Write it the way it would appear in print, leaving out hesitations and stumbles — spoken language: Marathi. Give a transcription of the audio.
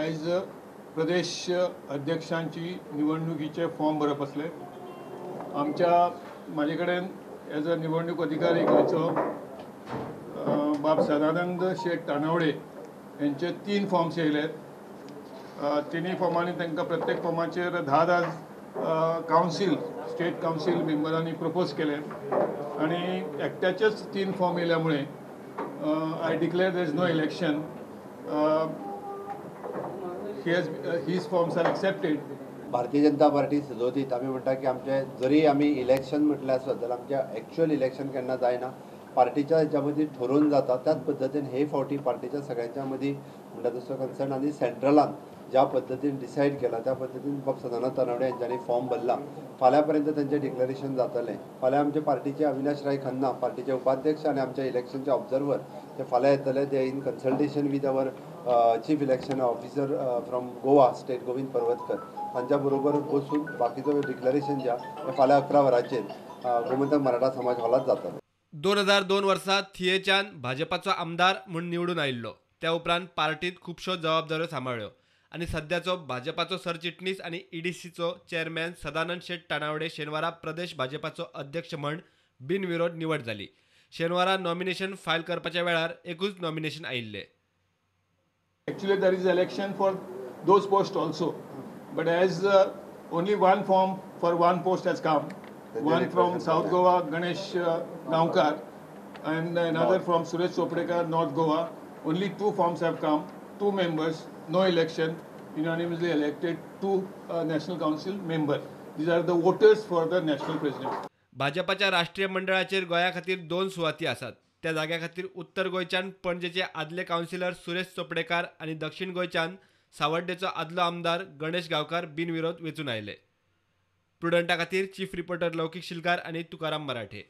आयज प्रदेश अध्यक्षांची निवडणुकीचे फॉर्म भरप असले। म्हाजे कडेन एज अ निवडणूक अधिकारी गोंयचो बाब सदानंद शेट तानावडे यांचे 3 फॉर्म्स येयले। तिनी फॉर्मांनी तांकां प्रत्येक फॉर्माचेर 10 कावन्सील स्टेट कावन्सील मेंबरांनी प्रपोज केले आणि एकट्याचेच 3 फॉर्म येयल्यामुळे I declare there is no election. His forms are accepted. Bharatiya Janata party सदोदीत आमी म्हणटा की आमचे जरी आमी इलेक्शन म्हटल्यार आसत जाल्यार आमचे एक्चुअल इलेक्शन केन्ना जायना, पार्टीच्या हेच्या मदीं ठरोवन जाता। त्याच पद्दतीन हे फावटी पार्टीच्या सगळ्यांच्या मदीं म्हणटा तसो कन्सर्न आनी सेंट्रलान ज्या पद्दतीन डिसायड केला त्या पद्दतीन बाब सदानंद तानावडे यांच्यानी फॉर्म भरला। फाल्यां पर्यंत तांचें डिक्लेरेशन जातलें। फाल्यां आमचे पार्टीचे अविनाश राय खन्ना पार्टीचे उपाध्यक्ष आनी आमचे इलेक्शनचे ऑब्जर्वर ते फाल्यां येतले। ते in consultation with our chief election officer from Goa state Govind Parvatkar तांच्या बरोबर बसून बाकीचो डिक्लेरेशन जे ते फाल्यां 11 वरांचेर गोमंतक मराठा समाज हॉलांत जातलो। 2002 वर्सा थियेच्यान भाजपाचो आमदार म्हूण निवडून आयिल्लो। त्या उपरांत पार्टीत खुबश्यो जबाबदाऱ्यो सांबाळ्ळ्यो आनी सध्याचो भाजपाचो सरचिटणीस आनी ईडीसीचो चेअरमॅन सदानंद शेट तानावडे शेनवारा प्रदेश भाजपाचो अध्यक्ष म्हूण बिनविरोध निवड जाली। शेनवारा नॉमिनेशन फायल करपाच्या वेळार एकूच नॉमिनेशन आयिल्लें। Actually, there is election for those posts also, but as only one form for one post has come, one from South Goa, Ganesh Gaonkar, and another from Suresh Choprekar, North Goa. Only 2 forms have come, 2 members, no election, unanimously elected 2 National Council member. These are the voters for the national president. भाजपाच्या राष्ट्रीय मंडळाचेर गोंया खातीर 2 सुवाती आसात। त्या जाग्या खातीर उत्तर गोंयच्यान पणजेचे आदले कावन्सिलर सुरेश चोपडेकार आनी दक्षिण गोंयच्यान सावड्डेचो आदलो आमदार गणेश गांवकार बिनविरोध वेंचून आयले। प्रुडंटा खातीर चीफ रिपोर्टर लौकीक शिलकार आनी तुकाराम मराठे।